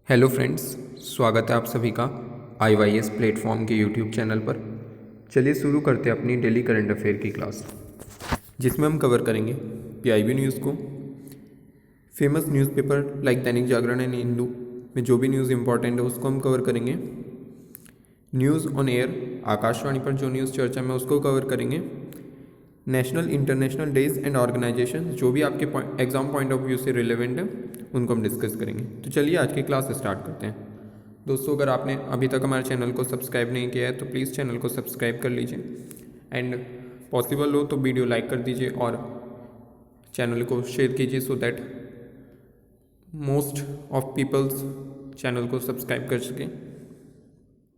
Hello friends, स्वागत है आप सभी का IYS प्लेटफॉर्म के यूट्यूब चैनल पर। चलिए शुरू करते हैं अपनी डेली करंट अफेयर की क्लास, जिसमें हम कवर करेंगे PIB न्यूज़ को, famous newspaper like Dainik Jagran and Hindu में जो भी न्यूज़ इंपॉर्टेंट है उसको हम कवर करेंगे। न्यूज़ ऑन एयर, आकाशवाणी पर जो न्यूज़ चर्चा में उसको कवर करेंगे। National international days and organisation जो भी आपके एग्जाम पॉइंट ऑफ व्यू से रिलेवेंट है उनको हम डिस्कस करेंगे। तो चलिए आज की क्लास स्टार्ट करते हैं। दोस्तों, अगर आपने अभी तक हमारे चैनल को सब्सक्राइब नहीं किया है तो प्लीज़ चैनल को सब्सक्राइब कर लीजिए एंड पॉसिबल हो तो वीडियो लाइक कर दीजिए और चैनल को शेयर कीजिए so that most of peoples channel को सब्सक्राइब कर सकें।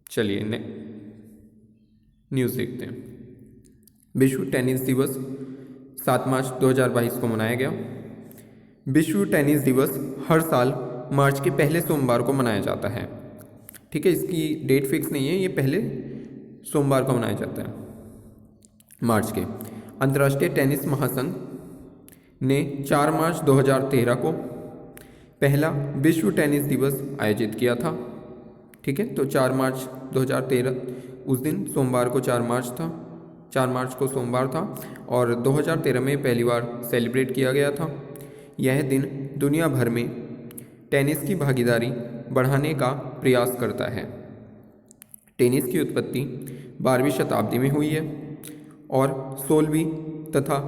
चलिए न्यूज़ देखते हैं। विश्व टेनिस दिवस 7 मार्च 2022 को मनाया गया। विश्व टेनिस दिवस हर साल मार्च के पहले सोमवार को मनाया जाता है। ठीक है, इसकी डेट फिक्स नहीं है, ये पहले सोमवार को मनाया जाता है मार्च के। अंतर्राष्ट्रीय टेनिस महासंघ ने 4 मार्च 2013 को पहला विश्व टेनिस दिवस आयोजित किया था। ठीक है, तो 4 मार्च 2013 उस दिन सोमवार को 4 मार्च को सोमवार था और 2013 में पहली बार सेलिब्रेट किया गया था। यह दिन दुनिया भर में टेनिस की भागीदारी बढ़ाने का प्रयास करता है। टेनिस की उत्पत्ति 12वीं शताब्दी में हुई है और 16वीं तथा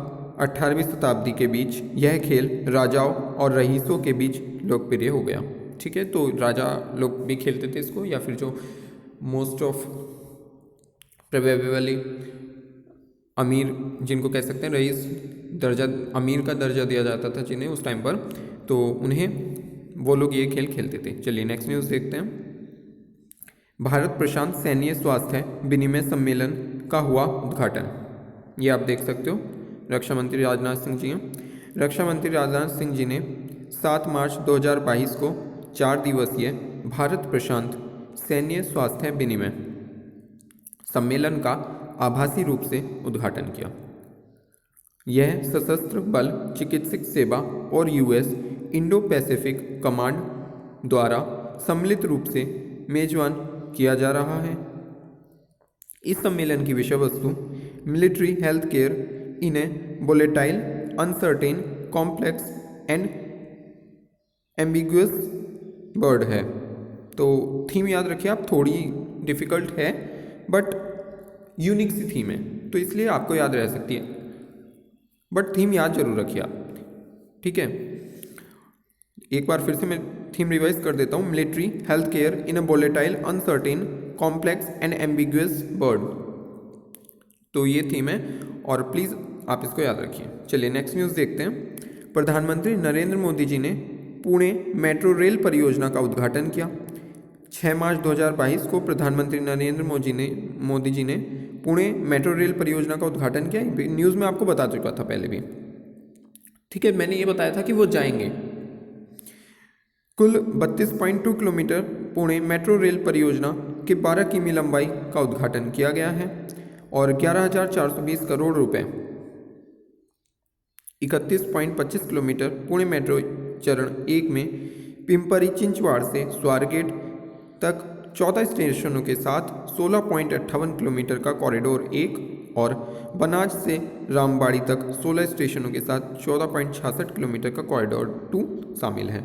18वीं शताब्दी के बीच यह खेल राजाओं और रईसों के बीच लोकप्रिय हो गया। ठीक है, तो राजा लोग भी खेलते थे इसको, या फिर जो मोस्ट ऑफ प्रोबेबली अमीर जिनको कह सकते हैं, रईस दर्जा, अमीर का दर्जा दिया जाता था जिन्हें उस टाइम पर, तो उन्हें वो लोग ये खेल खेलते थे। चलिए नेक्स्ट न्यूज़ देखते हैं। भारत प्रशांत सैन्य स्वास्थ्य विनिमय सम्मेलन का हुआ उद्घाटन। ये आप देख सकते हो, रक्षा मंत्री राजनाथ सिंह जी हैं। रक्षा मंत्री राजनाथ सिंह जी ने 7 मार्च 2022 को 4 दिवसीय भारत प्रशांत सैन्य स्वास्थ्य विनिमय सम्मेलन का आभासी रूप से उद्घाटन किया। यह सशस्त्र बल चिकित्सक सेवा और US इंडो पैसिफिक कमांड द्वारा सम्मिलित रूप से मेजबान किया जा रहा है। इस सम्मेलन की विषय वस्तु military health care in A volatile uncertain complex and ambiguous world है। तो थीम याद रखिए आप, थोड़ी डिफ़िकल्ट है बट यूनिक सी थीम है, तो इसलिए आपको याद रह सकती है, बट थीम याद जरूर रखिए आप। ठीक है, एक बार फिर से मैं थीम रिवाइज कर देता हूँ। Military health care in a volatile uncertain complex and ambiguous world, तो ये थीम है और प्लीज़ आप इसको याद रखिए। चलिए नेक्स्ट न्यूज़ देखते हैं। प्रधानमंत्री नरेंद्र मोदी जी ने पुणे मेट्रो रेल परियोजना का उद्घाटन किया। 6 मार्च 2022 को प्रधानमंत्री नरेंद्र मोदी जी ने पुणे मेट्रो रेल परियोजना का उद्घाटन किया। न्यूज़ में आपको बता चुका था पहले भी। ठीक है, मैंने ये बताया था कि वो जाएंगे। कुल 32.2 किलोमीटर पुणे मेट्रो रेल परियोजना के 12 किमी लंबाई का उद्घाटन किया गया है और 11,420 करोड़ रुपए 31.25 किलोमीटर पुणे मेट्रो चरण 1 में पिंपरी चिंचवाड़ से स्वारगेट तक 14 स्टेशनों के साथ 16.58 किलोमीटर का कॉरिडोर 1 और बनाज से रामबाड़ी तक 16 स्टेशनों के साथ 14.66 किलोमीटर का कॉरिडोर 2 शामिल है।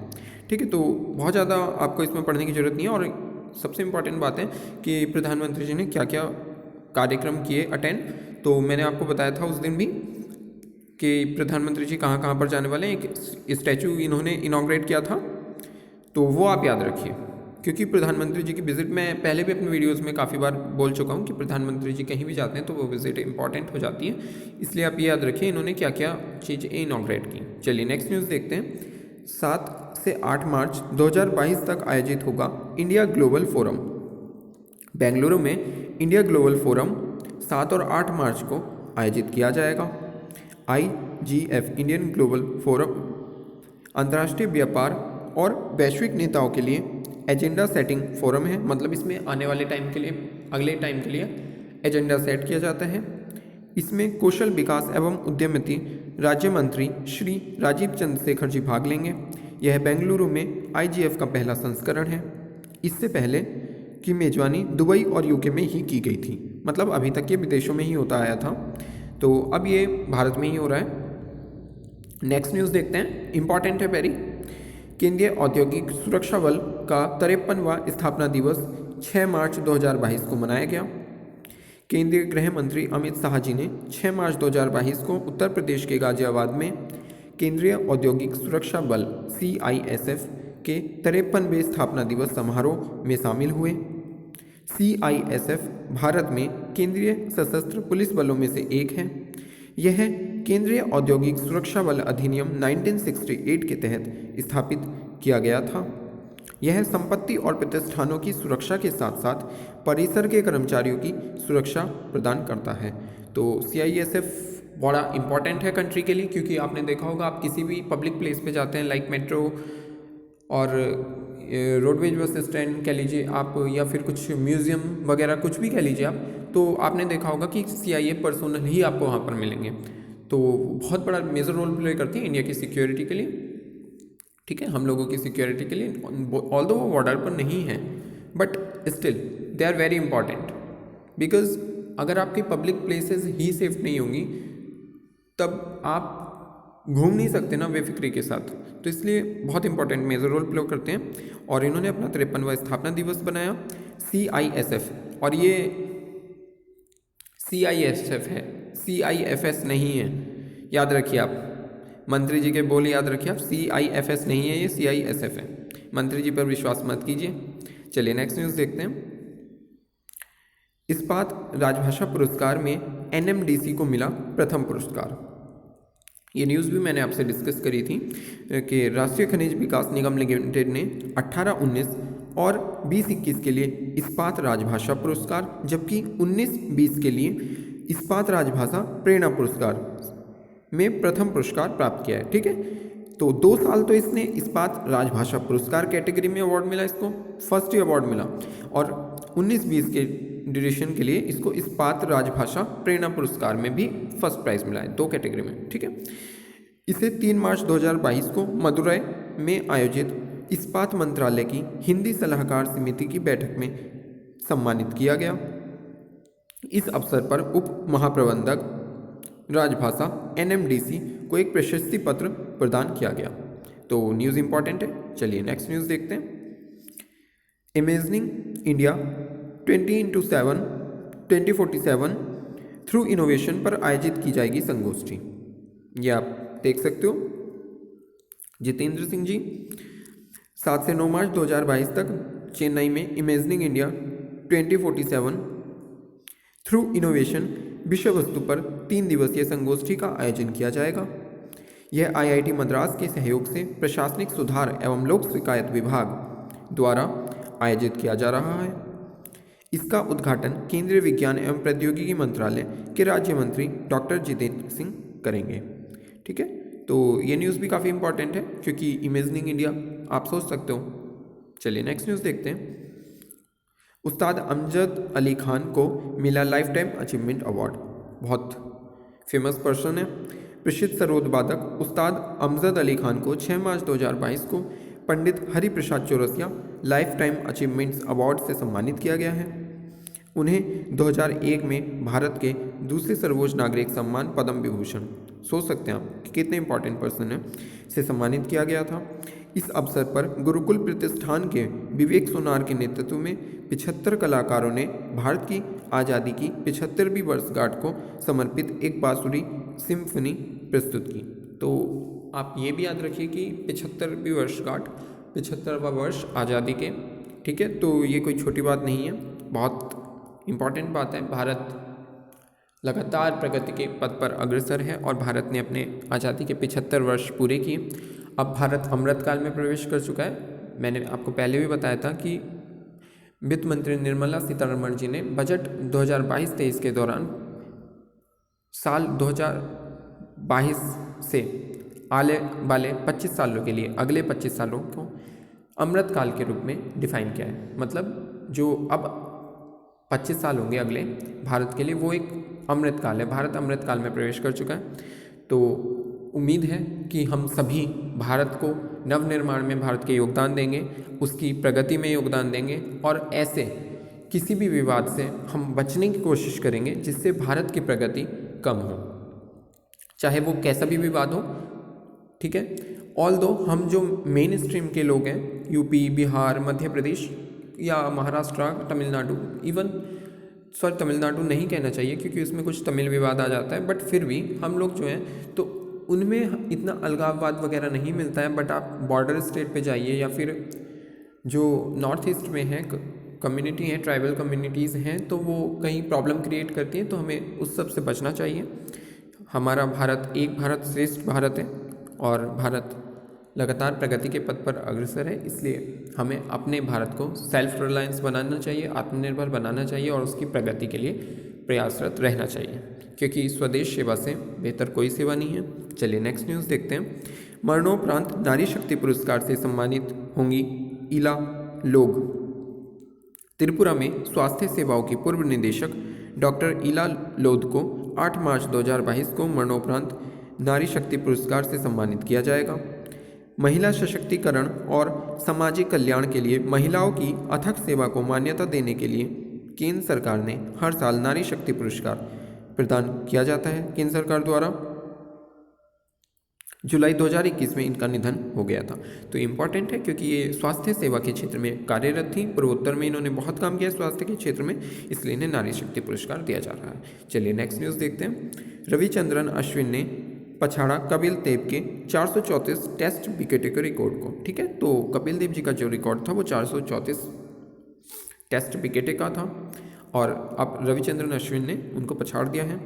ठीक है, तो बहुत ज़्यादा आपको इसमें पढ़ने की ज़रूरत नहीं है। और सबसे इम्पॉर्टेंट बात है कि प्रधानमंत्री जी ने क्या क्या कार्यक्रम किए अटेंड, तो मैंने आपको बताया था उस दिन भी कि प्रधानमंत्री जी कहाँ कहाँ पर जाने वाले हैं। एक स्टैचू इन्होंने इनॉग्रेट किया था, तो वो आप याद रखिए, क्योंकि प्रधानमंत्री जी की विजिट मैं पहले भी अपने वीडियोस में काफ़ी बार बोल चुका हूँ कि प्रधानमंत्री जी कहीं भी जाते हैं तो वो विजिट इंपॉर्टेंट हो जाती है, इसलिए आप ये याद रखिए इन्होंने क्या क्या चीज़ें इनॉग्रेट की। चलिए नेक्स्ट न्यूज़ देखते हैं। 7 से 8 मार्च 2022 तक आयोजित होगा इंडिया ग्लोबल फोरम। बेंगलुरु में इंडिया ग्लोबल फोरम 7 और 8 मार्च को आयोजित किया जाएगा। IGF इंडियन ग्लोबल फोरम अंतर्राष्ट्रीय व्यापार और वैश्विक नेताओं के लिए एजेंडा सेटिंग फोरम है। मतलब इसमें आने वाले टाइम के लिए, अगले टाइम के लिए एजेंडा सेट किया जाता है। इसमें कौशल विकास एवं उद्यमिता राज्य मंत्री श्री राजीव चंद्रशेखर जी भाग लेंगे। यह बेंगलुरु में IGF का पहला संस्करण है। इससे पहले की मेजबानी दुबई और यूके में ही की गई थी, मतलब अभी तक ये विदेशों में ही होता आया था, तो अब ये भारत में ही हो रहा है। नेक्स्ट न्यूज़ देखते हैं, इंपॉर्टेंट है वेरी। केंद्रीय औद्योगिक सुरक्षा बल का 53वां स्थापना दिवस 6 मार्च 2022 को मनाया गया। केंद्रीय गृह मंत्री अमित शाह जी ने 6 मार्च 2022 को उत्तर प्रदेश के गाजियाबाद में केंद्रीय औद्योगिक सुरक्षा बल CISF के 53वें स्थापना दिवस समारोह में शामिल हुए। CISF भारत में केंद्रीय सशस्त्र पुलिस बलों में से एक है। यह केंद्रीय औद्योगिक सुरक्षा बल अधिनियम 1968 के तहत स्थापित किया गया था। यह संपत्ति और प्रतिष्ठानों की सुरक्षा के साथ साथ परिसर के कर्मचारियों की सुरक्षा प्रदान करता है। तो CISF बड़ा इंपॉर्टेंट है कंट्री के लिए, क्योंकि आपने देखा होगा आप किसी भी पब्लिक प्लेस पे जाते हैं, लाइक मेट्रो और रोडवेज बस स्टैंड कह लीजिए आप, या फिर कुछ म्यूज़ियम वगैरह कुछ भी कह लीजिए आप, तो आपने देखा होगा कि CIA पर्सोनल ही आपको वहाँ पर मिलेंगे। तो बहुत बड़ा मेजर रोल प्ले करती है इंडिया की सिक्योरिटी के लिए, ठीक है, हम लोगों की सिक्योरिटी के लिए। ऑल्दो वो बॉर्डर पर नहीं है, but still they are very important, because अगर आपकी पब्लिक प्लेसेस ही सेफ नहीं होंगी तब आप घूम नहीं सकते ना बेफिक्री के साथ। तो इसलिए बहुत इंपॉर्टेंट मेजर रोल प्ले करते हैं। और इन्होंने अपना 53वां स्थापना दिवस बनाया CISF, और ये CISF है, CIFS नहीं है, याद रखिए आप, मंत्री जी के बोल याद रखिए आप, CIFS नहीं है, ये CISF है। मंत्री जी पर विश्वास मत कीजिए। चलिए नेक्स्ट न्यूज़ देखते हैं। इस्पात राजभाषा पुरस्कार में NMDC को मिला प्रथम पुरस्कार। ये न्यूज़ भी मैंने आपसे डिस्कस करी थी कि राष्ट्रीय खनिज विकास निगम लिमिटेड ने 18-19 और 20-21 के लिए इस्पात राजभाषा पुरस्कार, जबकि 19-20 के लिए इस्पात राजभाषा प्रेरणा पुरस्कार में प्रथम पुरस्कार प्राप्त किया है। ठीक है, तो 2 साल तो इसने इस्पात राजभाषा पुरस्कार कैटेगरी में अवार्ड मिला, इसको फर्स्ट अवार्ड मिला, और 19-20 के ड्यूरेशन के लिए इसको इस्पात राजभाषा प्रेरणा पुरस्कार में भी फर्स्ट प्राइज मिला है, 2 कैटेगरी में। ठीक है, इसे 3 मार्च 2022 को मदुरई में आयोजित इस्पात मंत्रालय की हिंदी सलाहकार समिति की बैठक में सम्मानित किया गया। इस अवसर पर उप महाप्रबंधक राजभाषा NMDC को एक प्रशस्ति पत्र प्रदान किया गया। तो न्यूज़ इंपॉर्टेंट है। चलिए नेक्स्ट न्यूज़ देखते हैं। Imagining India 20x7 2047 through innovation पर आयोजित की जाएगी संगोष्ठी। ये आप देख सकते हो, जितेंद्र सिंह जी 7 से 9 मार्च 2022 तक चेन्नई में इमेजिनिंग इंडिया 2047 थ्रू इनोवेशन विषय वस्तु पर 3 दिवसीय संगोष्ठी का आयोजन किया जाएगा। यह IIT मद्रास के सहयोग से प्रशासनिक सुधार एवं लोक शिकायत विभाग द्वारा आयोजित किया जा रहा है। इसका उद्घाटन केंद्रीय विज्ञान एवं प्रौद्योगिकी मंत्रालय के राज्य मंत्री डॉक्टर जितेंद्र सिंह करेंगे। ठीक है, तो ये न्यूज़ भी काफ़ी इंपॉर्टेंट है, क्योंकि इमेजिनिंग इंडिया आप सोच सकते हो। चलिए नेक्स्ट न्यूज़ देखते हैं। उस्ताद अमजद अली खान को मिला लाइफ टाइम अचीवमेंट अवार्ड। बहुत फेमस पर्सन है। प्रसिद्ध सरोद वादक उस्ताद अमजद अली खान को 6 मार्च 2022 को Pandit Hariprasad Chaurasia lifetime achievements award से सम्मानित किया गया है। उन्हें 2001 में भारत के दूसरे सर्वोच्च नागरिक सम्मान पद्म विभूषण, सोच सकते हैं आप कि कितने इंपॉर्टेंट पर्सन है, से सम्मानित किया गया था। इस अवसर पर गुरुकुल प्रतिष्ठान के विवेक सोनार के नेतृत्व में 75 कलाकारों ने भारत की आज़ादी की 75वीं वर्षगांठ को समर्पित एक बांसुरी सिम्फनी प्रस्तुत की। तो आप ये भी याद रखिए कि 75वीं वर्षगांठ, 75वां वर्ष आज़ादी के, ठीक है, तो ये कोई छोटी बात नहीं है, बहुत इम्पॉर्टेंट बात है। भारत लगातार प्रगति के पथ पर अग्रसर है और भारत ने अपने आज़ादी के 75 वर्ष पूरे किए। अब भारत अमृतकाल में प्रवेश कर चुका है। मैंने आपको पहले भी बताया था कि वित्त मंत्री निर्मला सीतारमण जी ने बजट 2022-23 के दौरान साल 2022 से आने वाले 25 सालों के लिए, अगले 25 सालों को अमृतकाल के रूप में डिफाइन किया है। मतलब जो अब 25 साल होंगे अगले भारत के लिए, वो एक अमृतकाल है। भारत अमृतकाल में प्रवेश कर चुका है। तो उम्मीद है कि हम सभी भारत को नवनिर्माण में भारत के योगदान देंगे, उसकी प्रगति में योगदान देंगे और ऐसे किसी भी विवाद से हम बचने की कोशिश करेंगे जिससे भारत की प्रगति कम हो, चाहे वो कैसा भी विवाद हो। ठीक है, ऑल्दो हम जो मेन स्ट्रीम के लोग हैं, यूपी, बिहार, मध्य प्रदेश या महाराष्ट्र, तमिलनाडु, इवन सॉरी तमिलनाडु नहीं कहना चाहिए क्योंकि उसमें कुछ तमिल विवाद आ जाता है, बट फिर भी हम लोग जो हैं तो उनमें इतना अलगाववाद वगैरह नहीं मिलता है। बट आप बॉर्डर स्टेट पे जाइए या फिर जो नॉर्थ ईस्ट में है कम्युनिटी हैं, ट्राइबल कम्युनिटीज़ हैं, तो वो कहीं प्रॉब्लम क्रिएट करती हैं, तो हमें उस सब से बचना चाहिए। हमारा भारत एक भारत श्रेष्ठ भारत है और भारत लगातार प्रगति के पथ पर अग्रसर है, इसलिए हमें अपने भारत को सेल्फ रिलायंस बनाना चाहिए, आत्मनिर्भर बनाना चाहिए और उसकी प्रगति के लिए प्रयासरत रहना चाहिए, क्योंकि स्वदेश सेवा से बेहतर कोई सेवा नहीं है। चलिए नेक्स्ट न्यूज़ देखते हैं। मरणोपरांत नारी शक्ति पुरस्कार से सम्मानित होंगी इला लोग। त्रिपुरा में स्वास्थ्य सेवाओं की पूर्व निदेशक डॉक्टर इला लोध को 8 मार्च 2022 को मरणोपरांत नारी शक्ति पुरस्कार से सम्मानित किया जाएगा। महिला सशक्तिकरण और सामाजिक कल्याण के लिए महिलाओं की अथक सेवा को मान्यता देने के लिए केंद्र सरकार ने हर साल नारी शक्ति पुरस्कार प्रदान किया जाता है केंद्र सरकार द्वारा। जुलाई 2021 में इनका निधन हो गया था। तो इम्पॉर्टेंट है क्योंकि ये स्वास्थ्य सेवा के क्षेत्र में कार्यरत थी, पूर्वोत्तर में इन्होंने बहुत काम किया स्वास्थ्य के क्षेत्र में, इसलिए इन्हें नारी शक्ति पुरस्कार दिया जा रहा है। चलिए नेक्स्ट न्यूज़ देखते हैं। रविचंद्रन अश्विन ने पछाड़ा कपिल देव के 434 टेस्ट विकेट के रिकॉर्ड को। ठीक है, तो कपिल देव जी का जो रिकॉर्ड था वो 434 टेस्ट विकेट का था और अब रविचंद्रन अश्विन ने उनको पछाड़ दिया है।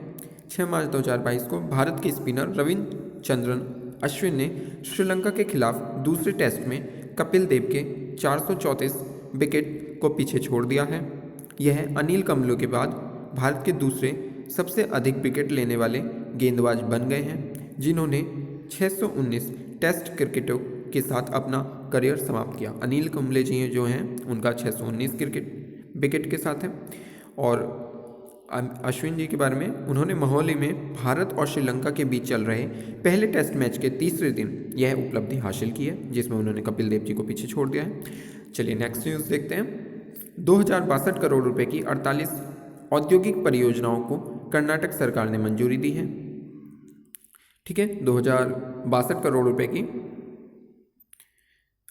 6 मार्च 2022 को भारत के स्पिनर रविचंद्रन अश्विन ने श्रीलंका के खिलाफ दूसरे टेस्ट में कपिल देव के 434 विकेट को पीछे छोड़ दिया है। यह अनिल कुंबले के बाद भारत के दूसरे सबसे अधिक विकेट लेने वाले गेंदबाज बन गए हैं, जिन्होंने 619 टेस्ट क्रिकेटों के साथ अपना करियर समाप्त किया। अनिल कुंबले जी जो हैं उनका 619 विकेट के साथ है। और अश्विन जी के बारे में, उन्होंने मोहाली में भारत और श्रीलंका के बीच चल रहे पहले टेस्ट मैच के तीसरे दिन यह उपलब्धि हासिल की है, जिसमें उन्होंने कपिल देव जी को पीछे छोड़ दिया है। चलिए नेक्स्ट न्यूज़ देखते हैं। 2062 करोड़ रुपए की 48 औद्योगिक परियोजनाओं को कर्नाटक सरकार ने मंजूरी दी है। ठीक है, 2062 करोड़ रुपए की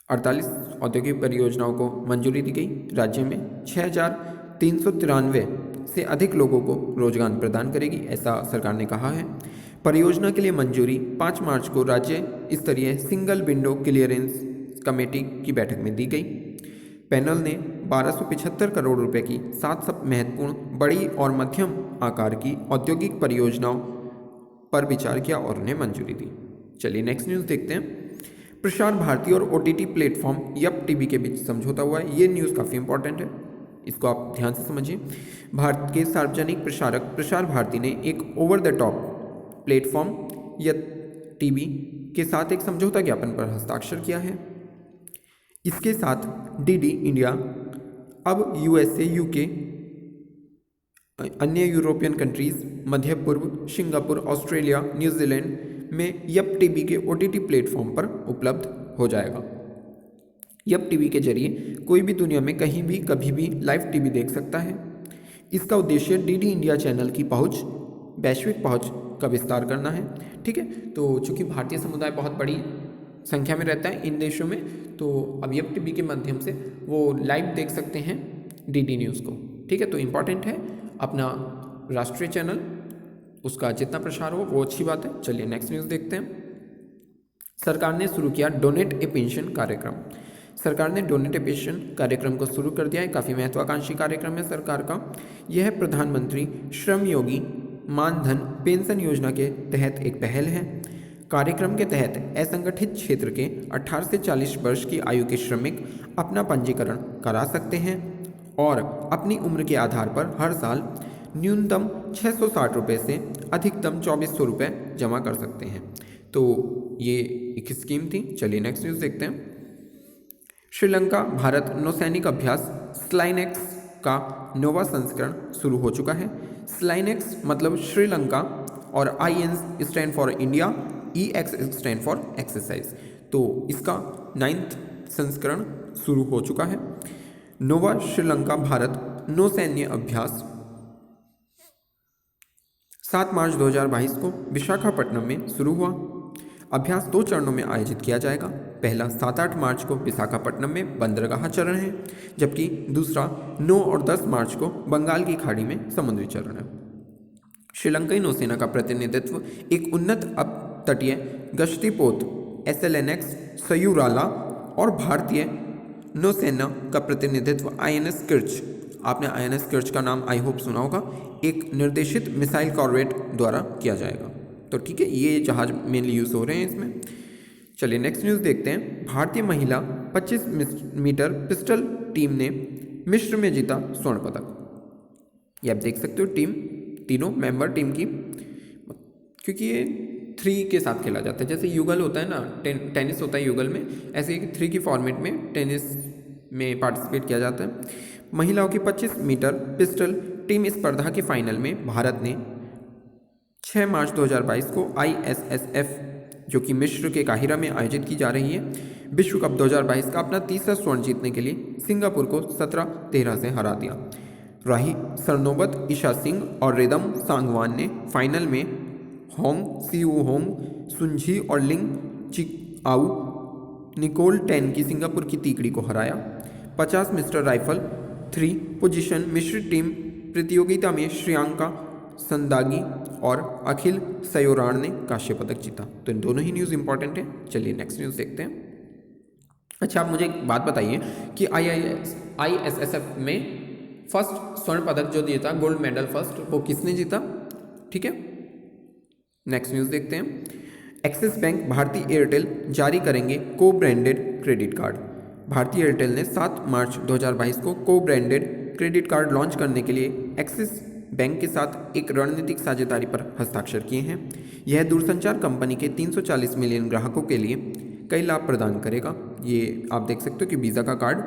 48 औद्योगिक परियोजनाओं को मंजूरी दी गई। राज्य में 6393 से अधिक लोगों को रोजगार प्रदान करेगी, ऐसा सरकार ने कहा है। परियोजना के लिए मंजूरी 5 मार्च को राज्य स्तरीय सिंगल विंडो क्लियरेंस कमेटी की बैठक में दी गई। पैनल ने 1275 करोड़ रुपए की 7 सब महत्वपूर्ण बड़ी और मध्यम आकार की औद्योगिक परियोजनाओं पर विचार किया और उन्हें मंजूरी दी। चलिए नेक्स्ट न्यूज़ देखते हैं। प्रसार भारती और OTT प्लेटफॉर्म यप टीवी के बीच समझौता हुआ है। ये न्यूज़ काफ़ी इंपॉर्टेंट है, इसको आप ध्यान से समझिए। भारत के सार्वजनिक प्रसारक प्रसार भारती ने एक over the top platform Yupp TV के साथ एक समझौता ज्ञापन पर हस्ताक्षर किया है। इसके साथ DD इंडिया अब USA, UK, अन्य यूरोपियन कंट्रीज, मध्य पूर्व, सिंगापुर, ऑस्ट्रेलिया, न्यूजीलैंड में यप टीवी के OTT प्लेटफॉर्म पर उपलब्ध हो जाएगा। यप टीवी के जरिए कोई भी दुनिया में कहीं भी कभी भी लाइव टीवी देख सकता है। इसका उद्देश्य DD इंडिया चैनल की पहुंच, वैश्विक पहुंच का विस्तार करना है। ठीक है, तो चूंकि भारतीय समुदाय बहुत बड़ी संख्या में रहता है इन देशों में, तो अब यप टीवी के माध्यम से वो लाइव देख सकते हैं DD न्यूज़ को। ठीक है, तो इम्पॉर्टेंट है अपना राष्ट्रीय चैनल, उसका जितना प्रसार हो वो अच्छी बात है। चलिए नेक्स्ट न्यूज़ देखते हैं। सरकार ने शुरू किया डोनेट ए पेंशन कार्यक्रम। सरकार ने डोनेट ए पेंशन कार्यक्रम को शुरू कर दिया है। काफ़ी महत्वाकांक्षी कार्यक्रम है सरकार का। यह प्रधानमंत्री श्रम योगी मानधन पेंशन योजना के तहत एक पहल है। कार्यक्रम के तहत असंगठित क्षेत्र के 18 से 40 वर्ष की आयु के श्रमिक अपना पंजीकरण करा सकते हैं और अपनी उम्र के आधार पर हर साल न्यूनतम 660 रुपये से अधिकतम 2400 रुपये जमा कर सकते हैं। तो ये एक स्कीम थी। चलिए नेक्स्ट न्यूज़ देखते हैं। श्रीलंका भारत नौसैनिक अभ्यास स्लाइनेक्स का नोवा संस्करण शुरू हो चुका है। स्लाइनेक्स मतलब श्रीलंका और IN stand for India, EX stand for exercise. तो तो इसका 9th संस्करण शुरू हो चुका है। नोवा श्रीलंका भारत नौसैन्य अभ्यास 7 मार्च 2022 को विशाखापट्टनम में शुरू हुआ। अभ्यास 2 चरणों में आयोजित किया जाएगा। पहला 7-8 मार्च को विशाखापट्टनम में बंदरगाह चरण है, जबकि दूसरा 9 और 10 मार्च को बंगाल की खाड़ी में समुद्री चरण है। श्रीलंकाई नौसेना का प्रतिनिधित्व एक उन्नत अपतटीय गश्ती पोत SLNX सयूराला और भारतीय नौसेना का प्रतिनिधित्व INS किर्च, आपने INS किर्च का नाम आई होप सुना होगा, एक निर्देशित मिसाइल कॉर्वेट द्वारा किया जाएगा। तो ठीक है, ये जहाज मेनली यूज हो रहे हैं इसमें। चलिए नेक्स्ट न्यूज़ देखते हैं। भारतीय महिला 25 मीटर पिस्टल टीम ने मिस्र में जीता स्वर्ण पदक। ये आप देख सकते हो टीम, तीनों मेंबर टीम की, क्योंकि ये 3 के साथ खेला जाता है। जैसे युगल होता है ना, टेनिस होता है युगल में, ऐसे ही 3 की फॉर्मेट में टेनिस में पार्टिसिपेट किया जाता है। महिलाओं की 25 मीटर पिस्टल टीम स्पर्धा के फाइनल में भारत ने 6 मार्च 2022 को ISSF, जो कि मिस्र के काहिरा में आयोजित की जा रही है, विश्व कप 2022 का अपना तीसरा स्वर्ण जीतने के लिए सिंगापुर को 17-13 से हरा दिया। राही सरनोबत, ईशा सिंह और रिदम सांगवान ने फाइनल में होंग सीयू होंग, सुनझी और लिंग चिकआउ निकोल टेन की सिंगापुर की तीकड़ी को हराया। 50 मिस्टर राइफल 3 पोजीशन मिश्र टीम प्रतियोगिता में श्रियांका संदागी और अखिल सयोराण ने कांस्य पदक जीता। तो इन दोनों ही न्यूज़ इंपॉर्टेंट है। चलिए नेक्स्ट न्यूज़ देखते हैं। अच्छा, आप मुझे एक बात बताइए कि ISSF में फर्स्ट स्वर्ण पदक जो जीता, गोल्ड मेडल फर्स्ट, वो किसने जीता? ठीक है, नेक्स्ट न्यूज़ देखते हैं। एक्सिस बैंक भारती एयरटेल जारी करेंगे को ब्रांडेड क्रेडिट कार्ड। भारतीय एयरटेल ने 7 मार्च 2022 को को ब्रांडेड क्रेडिट कार्ड लॉन्च करने के लिए एक्सिस बैंक के साथ एक रणनीतिक साझेदारी पर हस्ताक्षर किए हैं। यह दूरसंचार कंपनी के 340 मिलियन ग्राहकों के लिए कई लाभ प्रदान करेगा। ये आप देख सकते हो कि वीज़ा का कार्ड,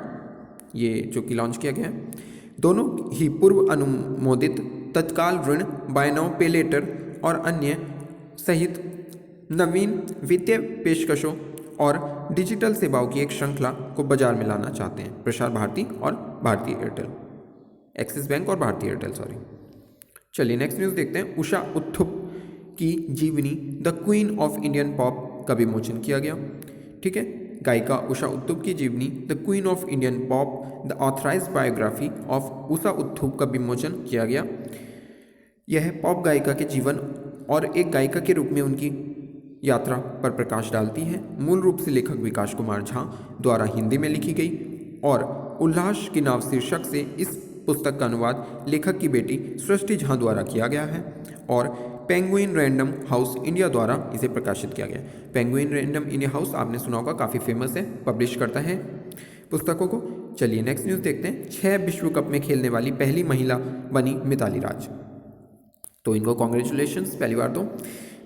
ये जो कि लॉन्च किया गया है। दोनों ही पूर्व अनुमोदित तत्काल ऋण, बाय नाउ पे लेटर और अन्य सहित नवीन वित्तीय पेशकशों और डिजिटल सेवाओं की एक श्रृंखला को बाजार में लाना चाहते हैं प्रसार भारती और भारतीय एयरटेल, एक्सिस बैंक और भारतीय एयरटेल, सॉरी। चलिए नेक्स्ट न्यूज़ देखते हैं। उषा उत्थुप की जीवनी the queen of Indian pop का विमोचन किया गया। ठीक है, गायिका उषा उत्थुप की जीवनी the queen of Indian pop the authorised biography of Usha Uthup का विमोचन किया गया। यह पॉप गायिका के जीवन और एक गायिका के रूप में उनकी यात्रा पर प्रकाश डालती है। मूल रूप से लेखक विकास कुमार झा द्वारा हिंदी में लिखी गई और उल्लास की नाव शीर्षक से इस पुस्तक का अनुवाद लेखक की बेटी सृष्टि झा द्वारा किया गया है और पेंगुइन रैंडम हाउस इंडिया द्वारा इसे प्रकाशित किया गया। पेंगुइन रैंडम इंडिया हाउस आपने सुना होगा, काफ़ी फेमस है, पब्लिश करता है पुस्तकों को। चलिए नेक्स्ट न्यूज़ देखते हैं। 6 विश्व कप में खेलने वाली पहली महिला बनी मिताली राज, तो इनको कॉन्ग्रेचुलेशंस पहली बार तो।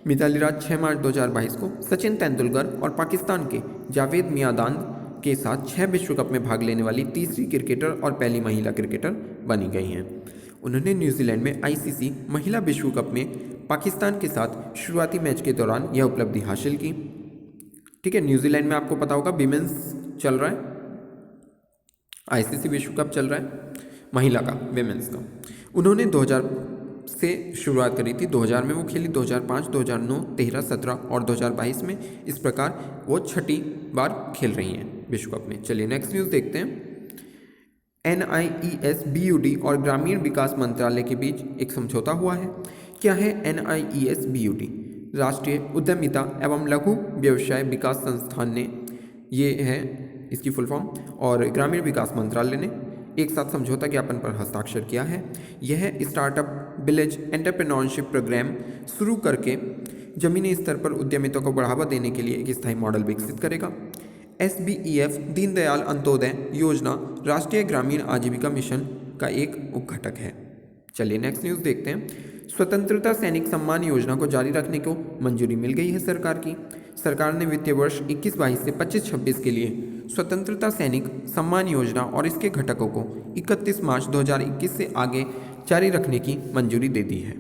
मिताली राज 6 मार्च 2022 को सचिन तेंदुलकर और पाकिस्तान के जावेद मियांदाद के साथ 6 विश्व कप में भाग लेने वाली तीसरी क्रिकेटर और पहली महिला क्रिकेटर बनी गई हैं। उन्होंने न्यूजीलैंड में ICC महिला विश्व कप में पाकिस्तान के साथ शुरुआती मैच के दौरान यह उपलब्धि हासिल की। ठीक है, न्यूजीलैंड में आपको पता होगा विमेंस चल रहा है, ICC विश्व कप चल रहा है महिला का, विमेंस का। उन्होंने 2000 से शुरुआत करी थी, 2000 में वो खेली, 2005, 2009, 13, 17 और 2022 में। इस प्रकार वो 6ठी बार खेल रही हैं विश्व कप में। चलिए नेक्स्ट न्यूज़ देखते हैं। NIES BUD और ग्रामीण विकास मंत्रालय के बीच एक समझौता हुआ है। क्या है NIES BUD? राष्ट्रीय उद्यमिता एवं लघु व्यवसाय विकास संस्थान ने, ये है इसकी फुल फॉर्म, और ग्रामीण विकास मंत्रालय ने एक साथ समझौता ज्ञापन पर हस्ताक्षर किया है। यह स्टार्टअप विलेज एंटरप्रेन्योरशिप प्रोग्राम शुरू करके जमीनी स्तर पर उद्यमिता को बढ़ावा देने के लिए एक स्थायी मॉडल विकसित करेगा। SBEF दीनदयाल अंत्योदय योजना राष्ट्रीय ग्रामीण आजीविका मिशन का एक उपघटक है। चलिए नेक्स्ट न्यूज़ देखते हैं। स्वतंत्रता सैनिक सम्मान योजना को जारी रखने को मंजूरी मिल गई है सरकार की। सरकार ने वित्तीय वर्ष 21-22 से 25-26 के लिए स्वतंत्रता सैनिक सम्मान योजना और इसके घटकों को 31 मार्च 2021 से आगे जारी रखने की मंजूरी दे दी है।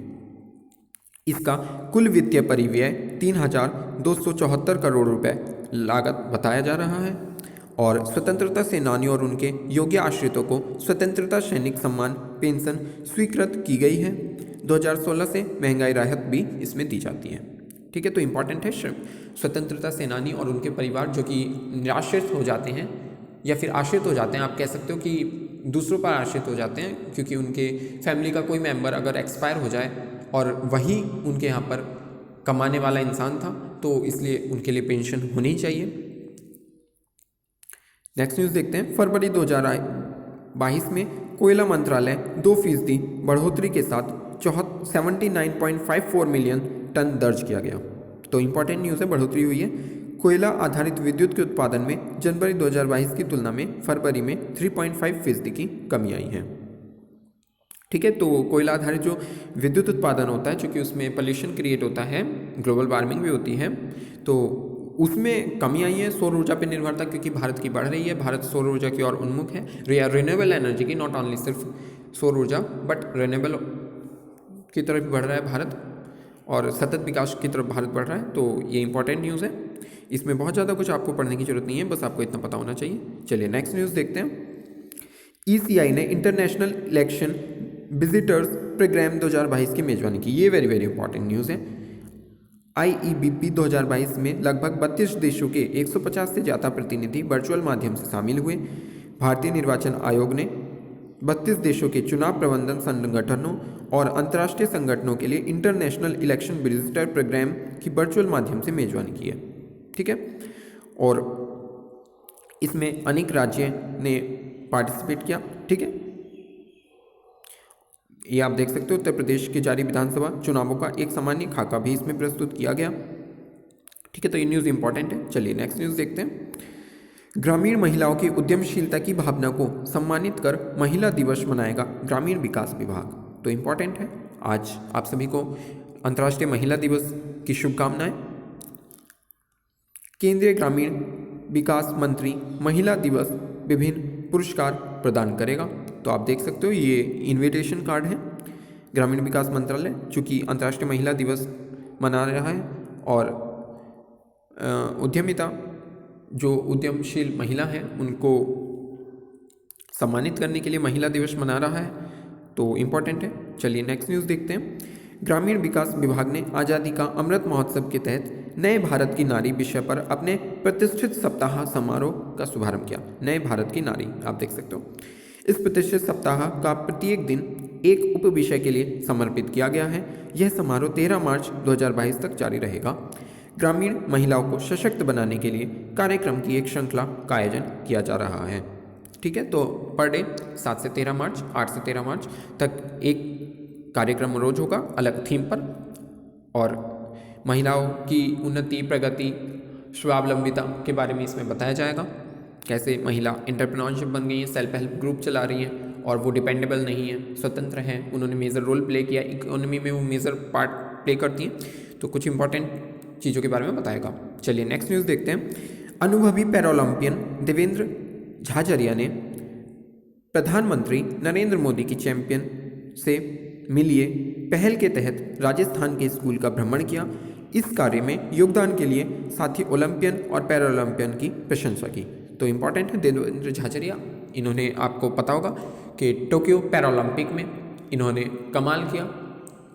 इसका कुल वित्तीय परिव्यय 3,274 करोड़ रुपए लागत बताया जा रहा है और स्वतंत्रता सेनानियों और उनके योग्य आश्रितों को स्वतंत्रता सैनिक सम्मान पेंशन स्वीकृत की गई है। 2016 से महंगाई राहत भी इसमें दी जाती है। ठीक है, तो इम्पॉर्टेंट है स्वतंत्रता सेनानी और उनके परिवार जो कि निराश्रित हो जाते हैं या फिर आश्रित हो जाते हैं, आप कह सकते हो कि दूसरों पर आश्रित हो जाते हैं क्योंकि उनके फैमिली का कोई मेंबर अगर एक्सपायर हो जाए और वही उनके यहाँ पर कमाने वाला इंसान था, तो इसलिए उनके लिए पेंशन होनी चाहिए। नेक्स्ट न्यूज़ देखते हैं। फरवरी 2022 में कोयला मंत्रालय 2% बढ़ोतरी के साथ 79.54 मिलियन टन दर्ज किया गया। तो इंपॉर्टेंट न्यूज़ है, बढ़ोतरी हुई है। कोयला आधारित विद्युत के उत्पादन में जनवरी 2022 की तुलना में फरवरी में 3.5% की कमी आई है। ठीक है, तो कोयला आधारित जो विद्युत उत्पादन होता है, चूँकि उसमें पोल्यूशन क्रिएट होता है, ग्लोबल वार्मिंग भी होती है, तो उसमें कमी आई है। सौर ऊर्जा पर निर्भरता क्योंकि भारत की बढ़ रही है, भारत सौर ऊर्जा की ओर उन्मुख है, रिन्यूएबल एनर्जी की, नॉट ओनली सिर्फ सौर ऊर्जा बट रिन्यूएबल की तरफ बढ़ रहा है भारत और सतत विकास की तरफ भारत बढ़ रहा है। तो ये इंपॉर्टेंट न्यूज़ है, इसमें बहुत ज़्यादा कुछ आपको पढ़ने की जरूरत नहीं है, बस आपको इतना पता होना चाहिए। चलिए नेक्स्ट न्यूज़ देखते हैं। ECI ने इंटरनेशनल इलेक्शन विजिटर्स प्रोग्राम 2022 की मेजबानी की। ये वेरी वेरी इंपॉर्टेंट न्यूज़ है। IEBP 2022 में लगभग 32 देशों के 150 से ज़्यादा प्रतिनिधि वर्चुअल माध्यम से शामिल हुए। भारतीय निर्वाचन आयोग ने 32 देशों के चुनाव प्रबंधन संगठनों और अंतर्राष्ट्रीय संगठनों के लिए इंटरनेशनल इलेक्शन विजिटर प्रोग्राम की वर्चुअल माध्यम से मेजबानी की है। ठीक है, और इसमें अनेक राज्य ने पार्टिसिपेट किया। ठीक है, ये आप देख सकते हो। उत्तर प्रदेश के जारी विधानसभा चुनावों का एक सामान्य खाका भी इसमें प्रस्तुत किया गया। ठीक है, तो ये न्यूज़ इंपॉर्टेंट है। चलिए नेक्स्ट न्यूज़ देखते हैं। ग्रामीण महिलाओं की उद्यमशीलता की भावना को सम्मानित कर महिला दिवस मनाएगा ग्रामीण विकास विभाग। तो इम्पॉर्टेंट है, आज आप सभी को अंतर्राष्ट्रीय महिला दिवस की शुभकामनाएं। केंद्रीय ग्रामीण विकास मंत्री महिला दिवस विभिन्न पुरस्कार प्रदान करेगा। तो आप देख सकते हो, ये इन्विटेशन कार्ड है। ग्रामीण विकास मंत्रालय चूँकि अंतर्राष्ट्रीय महिला दिवस मना रहा है और उद्यमिता जो उद्यमशील महिला है उनको सम्मानित करने के लिए महिला दिवस मना रहा है, तो इम्पॉर्टेंट है। चलिए नेक्स्ट न्यूज़ देखते हैं। ग्रामीण विकास विभाग ने आज़ादी का अमृत महोत्सव के तहत नए भारत की नारी विषय पर अपने प्रतिष्ठित सप्ताह समारोह का शुभारंभ किया। नए भारत की नारी, आप देख सकते हो। इस प्रतिष्ठित सप्ताह का प्रत्येक दिन एक उप विषय के लिए समर्पित किया गया है। यह समारोह 13 मार्च 2022 तक जारी रहेगा। ग्रामीण महिलाओं को सशक्त बनाने के लिए कार्यक्रम की एक श्रृंखला का आयोजन किया जा रहा है। ठीक है, तो पर डे 7 से 13 मार्च 8 से 13 मार्च तक एक कार्यक्रम रोज होगा अलग थीम पर, और महिलाओं की उन्नति, प्रगति, स्वावलंबिता के बारे में इसमें बताया जाएगा। कैसे महिला एंटरप्रेन्योरशिप बन गई है, सेल्फ हेल्प ग्रुप चला रही है और वो डिपेंडेबल नहीं है, स्वतंत्र हैं, उन्होंने मेजर रोल प्ले किया, इकोनॉमी में वो मेजर पार्ट प्ले करती हैं। तो कुछ इंपॉर्टेंट चीज़ों के बारे में बताएगा। चलिए नेक्स्ट न्यूज़ देखते हैं। अनुभवी पैरालंपियन देवेंद्र झाझरिया ने प्रधानमंत्री नरेंद्र मोदी की चैंपियन से मिलिए पहल के तहत राजस्थान के स्कूल का भ्रमण किया। इस कार्य में योगदान के लिए साथी ओलंपियन और पैरालंपियन की प्रशंसा की। तो इम्पॉर्टेंट है देवेंद्र झाझरिया, इन्होंने, आपको पता होगा कि टोक्यो पैरालंपिक में इन्होंने कमाल किया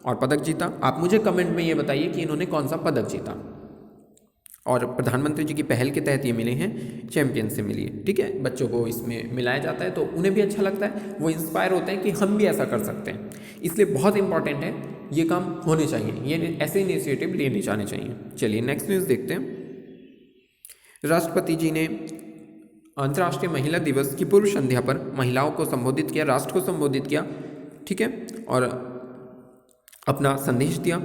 और पदक जीता। आप मुझे कमेंट में ये बताइए कि इन्होंने कौन सा पदक जीता, और प्रधानमंत्री जी की पहल के तहत ये मिले हैं, चैंपियन से मिली है। ठीक है, बच्चों को इसमें मिलाया जाता है तो उन्हें भी अच्छा लगता है, वो इंस्पायर होते हैं कि हम भी ऐसा कर सकते हैं। इसलिए बहुत इंपॉर्टेंट है, ये काम होने चाहिए, ये ऐसे इनिशिएटिव लेने जाने चाहिए। चलिए नेक्स्ट न्यूज़ देखते हैं। राष्ट्रपति जी ने अंतर्राष्ट्रीय महिला दिवस की पूर्व संध्या पर महिलाओं को संबोधित किया, राष्ट्र को संबोधित किया। ठीक है, और अपना संदेश दिया।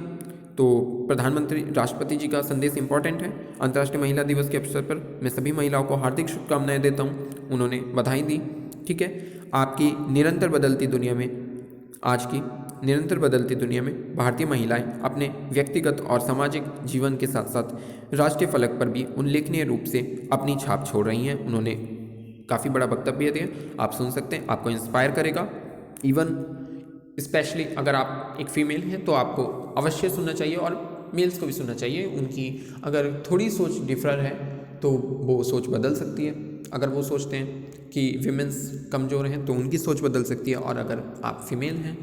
तो प्रधानमंत्री राष्ट्रपति जी का संदेश इंपॉर्टेंट है। अंतर्राष्ट्रीय महिला दिवस के अवसर पर मैं सभी महिलाओं को हार्दिक शुभकामनाएं देता हूं। उन्होंने बधाई दी। ठीक है, आपकी निरंतर बदलती दुनिया में, आज की निरंतर बदलती दुनिया में भारतीय महिलाएं अपने व्यक्तिगत और सामाजिक जीवन के साथ साथ राष्ट्रीय फलक पर भी उल्लेखनीय रूप से अपनी छाप छोड़ रही हैं। उन्होंने काफ़ी बड़ा वक्तव्य दिया, आप सुन सकते हैं, आपको इंस्पायर करेगा। इवन स्पेशली अगर आप एक फीमेल हैं तो आपको अवश्य सुनना चाहिए और मेल्स को भी सुनना चाहिए। उनकी अगर थोड़ी सोच डिफर है तो वो सोच बदल सकती है। अगर वो सोचते हैं कि विमेंस कमज़ोर हैं तो उनकी सोच बदल सकती है, और अगर आप फीमेल हैं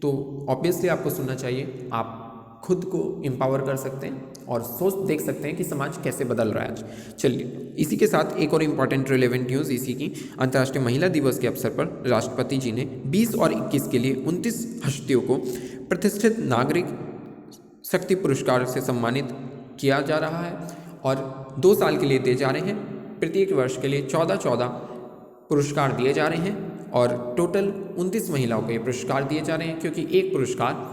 तो ऑब्वियसली आपको सुनना चाहिए। आप खुद को एम्पावर कर सकते हैं और सोच देख सकते हैं कि समाज कैसे बदल रहा है आज। चलिए, इसी के साथ एक और इम्पॉर्टेंट रिलेवेंट न्यूज़ इसी की, अंतर्राष्ट्रीय महिला दिवस के अवसर पर राष्ट्रपति जी ने 20 और 21 के लिए 29 हस्तियों को प्रतिष्ठित नागरिक शक्ति पुरस्कार से सम्मानित किया जा रहा है, और 2 साल के लिए दिए जा रहे हैं। प्रत्येक वर्ष के लिए 14 पुरस्कार दिए जा रहे हैं, और टोटल 29 महिलाओं को ये पुरस्कार दिए जा रहे हैं, क्योंकि एक पुरस्कार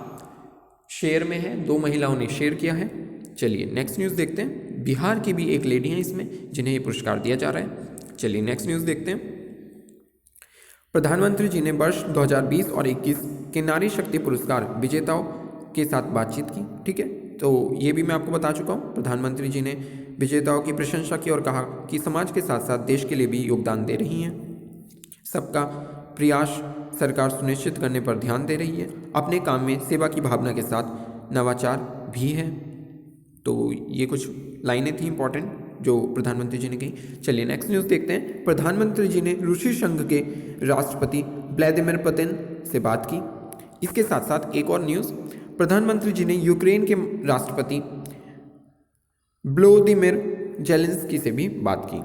शेयर में है, 2 महिलाओं ने शेयर किया है। चलिए नेक्स्ट न्यूज़ देखते हैं। बिहार की भी एक लेडी हैं इसमें जिन्हें ये पुरस्कार दिया जा रहा है। चलिए नेक्स्ट न्यूज़ देखते हैं। प्रधानमंत्री जी ने वर्ष 2020 और 21 के नारी शक्ति पुरस्कार विजेताओं के साथ बातचीत की। ठीक है, तो ये भी मैं आपको बता चुका हूँ। प्रधानमंत्री जी ने विजेताओं की प्रशंसा की और कहा कि समाज के साथ साथ देश के लिए भी योगदान दे रही हैं। सबका प्रयास सरकार सुनिश्चित करने पर ध्यान दे रही है। अपने काम में सेवा की भावना के साथ नवाचार भी है। तो ये कुछ लाइनें थी इंपॉर्टेंट जो प्रधानमंत्री जी ने कही। चलिए नेक्स्ट न्यूज़ देखते हैं। प्रधानमंत्री जी ने रूसी संघ के राष्ट्रपति व्लादिमीर पुतिन से बात की। इसके साथ साथ एक और न्यूज़, प्रधानमंत्री जी ने यूक्रेन के राष्ट्रपति व्लादिमीर जेलेंस्की से भी बात की।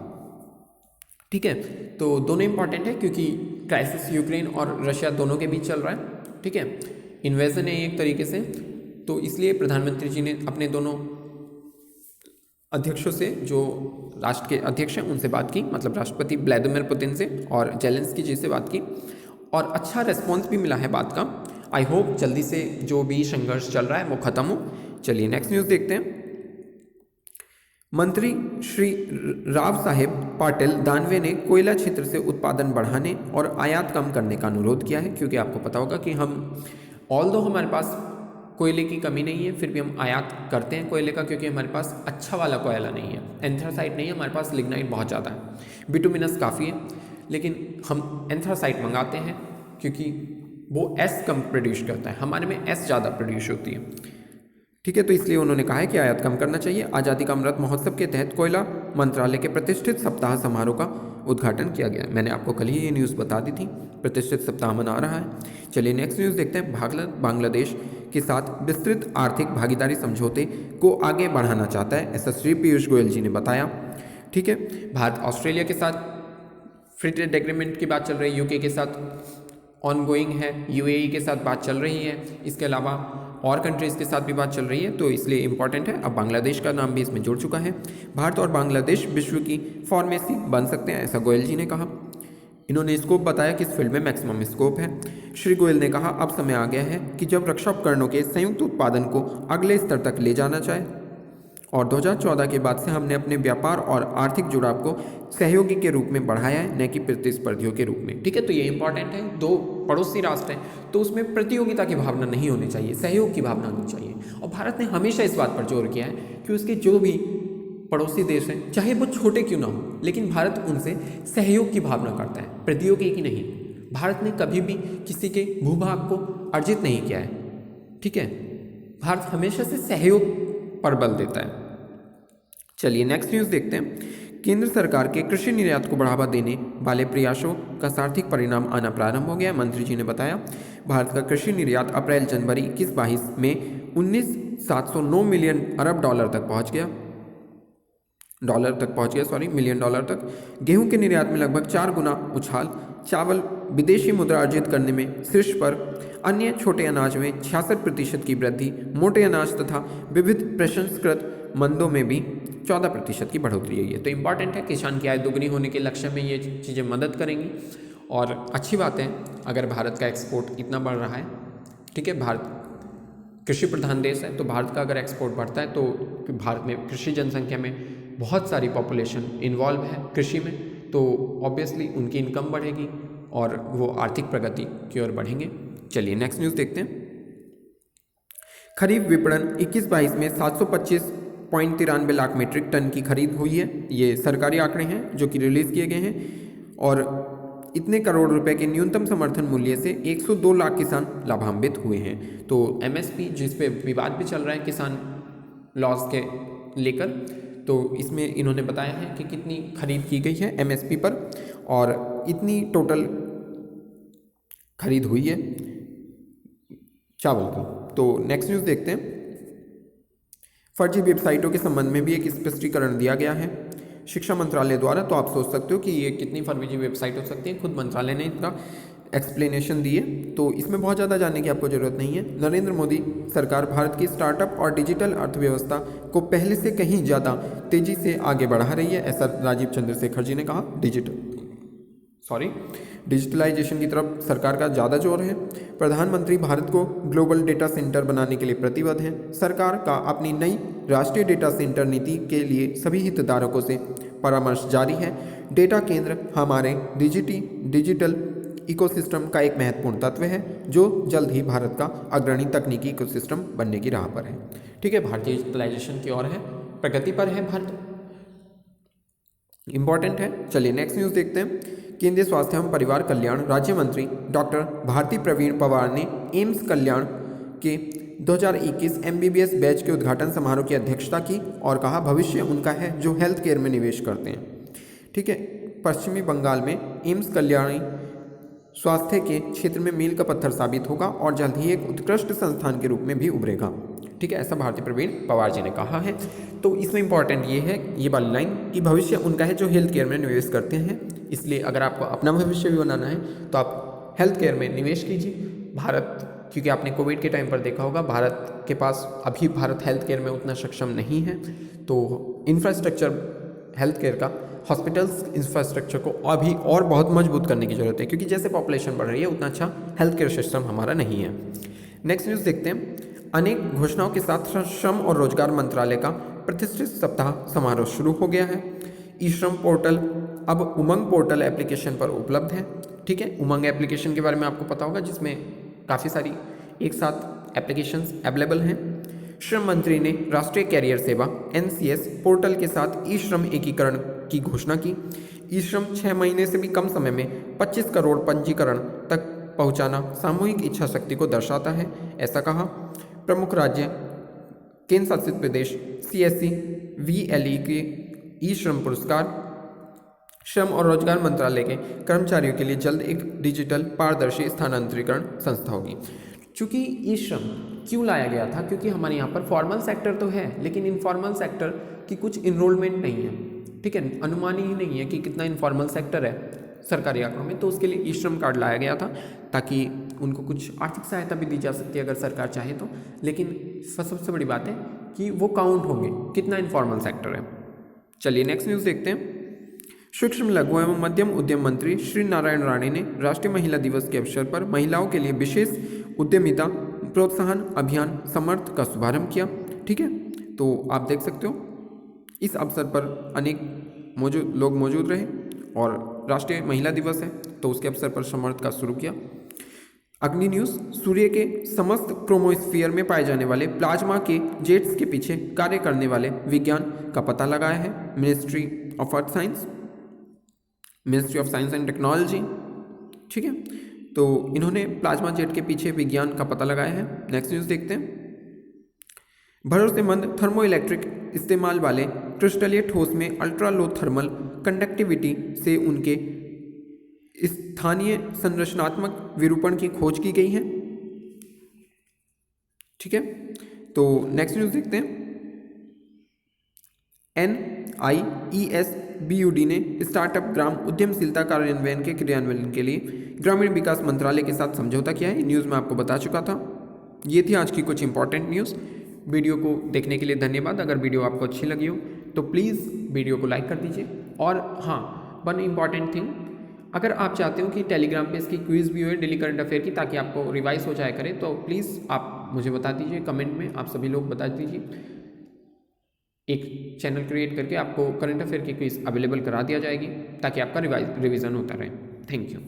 ठीक है, तो दोनों इंपॉर्टेंट है क्योंकि क्राइसिस यूक्रेन और रशिया दोनों के बीच चल रहा है। ठीक है, इन्वेजन है एक तरीके से, तो इसलिए प्रधानमंत्री जी ने अपने दोनों अध्यक्षों से, जो राष्ट्र के अध्यक्ष हैं उनसे बात की, मतलब राष्ट्रपति व्लादिमीर पुतिन से और जेलेंस्की जी से बात की, और अच्छा रिस्पॉन्स भी मिला है बात का। आई होप जल्दी से जो भी संघर्ष चल रहा है वो खत्म हो। चलिए नेक्स्ट न्यूज़ देखते हैं। मंत्री श्री राव साहेब पाटिल दानवे ने कोयला क्षेत्र से उत्पादन बढ़ाने और आयात कम करने का अनुरोध किया है, क्योंकि आपको पता होगा कि हम ऑल्दो हमारे पास कोयले की कमी नहीं है, फिर भी हम आयात करते हैं कोयले का, क्योंकि हमारे पास अच्छा वाला कोयला नहीं है, एंथ्रासाइट नहीं है हमारे पास, लिग्नाइट बहुत ज़्यादा है, बिटुमिनस काफ़ी है, लेकिन हम एंथ्रासाइट मंगाते हैं क्योंकि वो एस कम प्रोड्यूस करता है, हमारे में एस ज़्यादा प्रोड्यूस होती है। ठीक है, तो इसलिए उन्होंने कहा है कि आयात कम करना चाहिए। आज़ादी का अमृत महोत्सव के तहत कोयला मंत्रालय के प्रतिष्ठित सप्ताह समारोह का उद्घाटन किया गया। मैंने आपको कल ही ये न्यूज़ बता दी थी, प्रतिष्ठित सप्ताह मना रहा है। चलिए नेक्स्ट न्यूज़ देखते हैं। बांग्लादेश के साथ विस्तृत आर्थिक भागीदारी समझौते को आगे बढ़ाना चाहता है, ऐसा श्री पीयूष गोयल जी ने बताया। ठीक है, भारत ऑस्ट्रेलिया के साथ फ्री ट्रेड एग्रीमेंट की बात चल रही है, यूके के साथ ऑनगोइंग है, यूएई के साथ बात चल रही है, इसके अलावा और कंट्रीज़ के साथ भी बात चल रही है, तो इसलिए इंपॉर्टेंट है। अब बांग्लादेश का नाम भी इसमें जुड़ चुका है। भारत और बांग्लादेश विश्व की फार्मेसी बन सकते हैं, ऐसा गोयल जी ने कहा। इन्होंने स्कोप बताया कि इस फील्ड में मैक्सिमम स्कोप है। श्री गोयल ने कहा, अब समय आ गया है कि जब रक्षा उपकरणों के संयुक्त उत्पादन को अगले स्तर तक ले जाना चाहे, और 2014 के बाद से हमने अपने व्यापार और आर्थिक जुड़ाव को सहयोगी के रूप में बढ़ाया है, न कि प्रतिस्पर्धियों के रूप में। ठीक है, तो ये इंपॉर्टेंट है। 2 पड़ोसी राष्ट्र हैं तो उसमें प्रतियोगिता की भावना नहीं होनी चाहिए, सहयोग की भावना होनी चाहिए। और भारत ने हमेशा इस बात पर जोर किया है कि उसके जो भी पड़ोसी देश हैं, चाहे वो छोटे क्यों ना हो, लेकिन भारत उनसे सहयोग की भावना करता है, प्रतियोगी की नहीं। भारत ने कभी भी किसी के भूभाग को अर्जित नहीं किया है। ठीक है, भारत हमेशा से सहयोग पर बल देता है। चलिए नेक्स्ट न्यूज़ देखते हैं। केंद्र सरकार के कृषि निर्यात को बढ़ावा देने वाले प्रयासों का सार्थक परिणाम आना प्रारंभ हो गया, मंत्री जी ने बताया। भारत का कृषि निर्यात अप्रैल जनवरी 21-22 में 19,709 मिलियन अरब डॉलर तक पहुंच गया, मिलियन डॉलर तक। गेहूं के निर्यात में लगभग 4 गुना उछाल, चावल विदेशी मुद्रा अर्जित करने में शीर्ष पर, अन्य छोटे अनाज में 66% की वृद्धि, मोटे अनाज तथा विविध प्रसंस्कृत मंदों में भी 14% की बढ़ोतरी हुई है। तो इंपॉर्टेंट है, किसान की आय दोगुनी होने के लक्ष्य में ये चीज़ें मदद करेंगी, और अच्छी बात है अगर भारत का एक्सपोर्ट इतना बढ़ रहा है। ठीक है, भारत कृषि प्रधान देश है, तो भारत का अगर एक्सपोर्ट बढ़ता है तो भारत में कृषि जनसंख्या में बहुत सारी पॉपुलेशन इन्वॉल्व है कृषि में, तो ऑब्वियसली उनकी इनकम बढ़ेगी और वो आर्थिक प्रगति की ओर बढ़ेंगे। चलिए नेक्स्ट न्यूज़ देखते हैं। खरीफ विपणन 21-22 में 725.93 लाख मीट्रिक टन की खरीद हुई है। ये सरकारी आंकड़े हैं जो कि रिलीज़ किए गए हैं, और इतने करोड़ रुपए के न्यूनतम समर्थन मूल्य से 102 लाख किसान लाभान्वित हुए हैं। तो एमएसपी जिस पे विवाद भी चल रहा है किसान लॉस के लेकर, तो इसमें इन्होंने बताया है कि कितनी खरीद की गई है एमएसपी पर और इतनी टोटल खरीद हुई है चावल की। तो नेक्स्ट न्यूज़ देखते हैं। फर्जी वेबसाइटों के संबंध में भी एक स्पष्टीकरण दिया गया है शिक्षा मंत्रालय द्वारा। तो आप सोच सकते हो कि ये कितनी फर्जी वेबसाइट हो सकती है, खुद मंत्रालय ने इसका एक्सप्लेनेशन दी है, तो इसमें बहुत ज़्यादा जानने की आपको ज़रूरत नहीं है। नरेंद्र मोदी सरकार भारत की स्टार्टअप और डिजिटल अर्थव्यवस्था को पहले से कहीं ज़्यादा तेज़ी से आगे बढ़ा रही है, ऐसा राजीव चंद्रशेखर जी ने कहा। डिजिटलाइजेशन की तरफ सरकार का ज़्यादा जोर है। प्रधानमंत्री भारत को ग्लोबल डेटा सेंटर बनाने के लिए प्रतिबद्ध हैं। सरकार का अपनी नई राष्ट्रीय डेटा सेंटर नीति के लिए सभी हितधारकों से परामर्श जारी है। डेटा केंद्र हमारे डिजिटल इकोसिस्टम का एक महत्वपूर्ण तत्व है जो जल्द ही भारत का अग्रणी तकनीकी इकोसिस्टम बनने की राह पर है। ठीक है, भारतीय डिजिटलाइजेशन की ओर है, प्रगति पर है भारत, इंपॉर्टेंट है। चलिए नेक्स्ट न्यूज़ देखते हैं। केंद्रीय स्वास्थ्य एवं परिवार कल्याण राज्य मंत्री डॉक्टर भारती प्रवीण पवार ने एम्स कल्याण के 2021 MBBS बैच के उद्घाटन समारोह की अध्यक्षता की और कहा भविष्य उनका है जो हेल्थ केयर में निवेश करते हैं। ठीक है, पश्चिमी बंगाल में एम्स कल्याणी स्वास्थ्य के क्षेत्र में मील का पत्थर साबित होगा और जल्द ही एक उत्कृष्ट संस्थान के रूप में भी उभरेगा। ठीक है, ऐसा भारती प्रवीण पवार जी ने कहा है। तो इसमें इंपॉर्टेंट ये है, ये वाली लाइन कि भविष्य उनका है जो हेल्थ केयर में निवेश करते हैं। इसलिए अगर आपको अपना भविष्य भी बनाना है तो आप हेल्थ केयर में निवेश कीजिए। भारत, क्योंकि आपने कोविड के टाइम पर देखा होगा, भारत के पास अभी भारत हेल्थ केयर में उतना सक्षम नहीं है, तो इंफ्रास्ट्रक्चर हेल्थ केयर का, हॉस्पिटल्स इंफ्रास्ट्रक्चर को अभी और बहुत मजबूत करने की जरूरत है, क्योंकि जैसे पॉपुलेशन बढ़ रही है उतना अच्छा हेल्थ केयर सिस्टम हमारा नहीं है। नेक्स्ट न्यूज़ देखते हैं। अनेक घोषणाओं के साथ श्रम और रोजगार मंत्रालय का प्रतिष्ठित सप्ताह समारोह शुरू हो गया है। ई श्रम पोर्टल अब उमंग पोर्टल एप्लीकेशन पर उपलब्ध है। ठीक है, उमंग एप्लीकेशन के बारे में आपको पता होगा, जिसमें काफ़ी सारी एक साथ एप्लीकेशंस अवेलेबल हैं। श्रम मंत्री ने राष्ट्रीय कैरियर सेवा NCS पोर्टल के साथ ई श्रम एकीकरण की घोषणा की। ई श्रम 6 महीने से भी कम समय में 25 करोड़ पंजीकरण तक पहुंचाना सामूहिक इच्छा शक्ति को दर्शाता है, ऐसा कहा। प्रमुख राज्य केंद्र शासित प्रदेश CSC VLE के ई श्रम पुरस्कार श्रम और रोजगार मंत्रालय के कर्मचारियों के लिए जल्द एक डिजिटल पारदर्शी स्थानांतरीकरण संस्था होगी। चूंकि ई श्रम क्यों लाया गया था, क्योंकि हमारे यहाँ पर फॉर्मल सेक्टर तो है लेकिन इनफॉर्मल सेक्टर की कुछ इनरोलमेंट नहीं है। ठीक है, अनुमान ही नहीं है कि कितना इनफॉर्मल सेक्टर है सरकारी आंकड़ों में, तो उसके लिए ई श्रम कार्ड लाया गया था ताकि उनको कुछ आर्थिक सहायता भी दी जा सकती है अगर सरकार चाहे तो। लेकिन सबसे बड़ी बात है कि वो काउंट होंगे कितना इनफॉर्मल सेक्टर है। चलिए नेक्स्ट न्यूज़ देखते हैं। सूक्ष्म लघु एवं मध्यम उद्यम मंत्री श्री नारायण राणे ने राष्ट्रीय महिला दिवस के अवसर पर महिलाओं के लिए विशेष उद्यमिता प्रोत्साहन अभियान समर्थ का शुभारंभ किया। ठीक है, तो आप देख सकते हो इस अवसर पर अनेक लोग मौजूद रहे और राष्ट्रीय महिला दिवस है तो उसके अवसर पर समर्थ का शुरू किया। अग्नि न्यूज़, सूर्य के समस्त क्रोमोस्फीयर में पाए जाने वाले प्लाज्मा के जेट्स के पीछे कार्य करने वाले विज्ञान का पता लगाया है ministry of science and technology. ठीक है, तो इन्होंने प्लाज्मा जेट के पीछे विज्ञान का पता लगाया है। नेक्स्ट न्यूज़ देखते हैं। भरोसेमंद थर्मोइलेक्ट्रिक इस्तेमाल वाले क्रिस्टलीय ठोस में अल्ट्रा लो थर्मल कंडक्टिविटी से उनके स्थानीय संरचनात्मक विरूपण की खोज की गई है। ठीक है, तो नेक्स्ट न्यूज़ देखते हैं। NIESBUD ने स्टार्टअप ग्राम उद्यमशीलता कार्यान्वयन के क्रियान्वयन के लिए ग्रामीण विकास मंत्रालय के साथ समझौता किया है। न्यूज़ में आपको बता चुका था। ये थी आज की कुछ इंपॉर्टेंट न्यूज़। वीडियो को देखने के लिए धन्यवाद। अगर वीडियो आपको अच्छी लगी हो तो प्लीज़ वीडियो को लाइक कर दीजिए। और हाँ, वन इम्पॉर्टेंट थिंग, अगर आप चाहते हो कि टेलीग्राम पे इसकी क्विज़ भी हो डेली करंट अफेयर की, ताकि आपको रिवाइज हो जाए करे, तो प्लीज़ आप मुझे बता दीजिए कमेंट में। आप सभी लोग बता दीजिए, एक चैनल क्रिएट करके आपको करंट अफेयर की क्विज़ अवेलेबल करा दिया जाएगी ताकि आपका रिविज़न होता रहे। Thank you.